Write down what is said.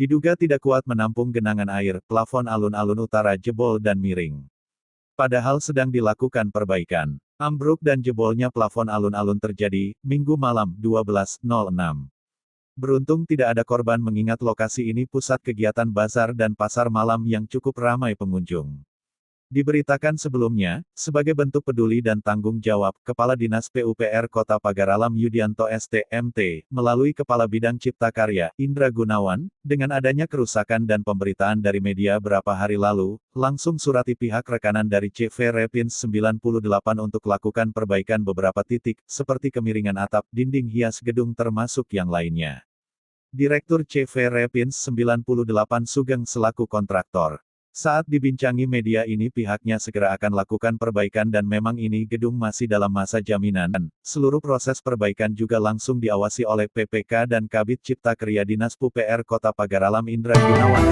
Diduga tidak kuat menampung genangan air, plafon alun-alun utara jebol dan miring. Padahal sedang dilakukan perbaikan. Ambruk dan jebolnya plafon alun-alun terjadi, Minggu malam, 12.06. Beruntung tidak ada korban mengingat lokasi ini pusat kegiatan bazar dan pasar malam yang cukup ramai pengunjung. Diberitakan sebelumnya, sebagai bentuk peduli dan tanggung jawab, Kepala Dinas PUPR Kota Pagaralam Yudianto STMT, melalui Kepala Bidang Cipta Karya, Indra Gunawan, dengan adanya kerusakan dan pemberitaan dari media berapa hari lalu, langsung surati pihak rekanan dari CV Repins 98 untuk lakukan perbaikan beberapa titik, seperti kemiringan atap, dinding hias gedung termasuk yang lainnya. Direktur CV Repins 98 Sugeng selaku kontraktor. Saat dibincangi media ini pihaknya segera akan lakukan perbaikan dan memang ini gedung masih dalam masa jaminan. Seluruh proses perbaikan juga langsung diawasi oleh PPK dan Kabid Cipta Karya Dinas PUPR Kota Pagaralam Indra Gunawan.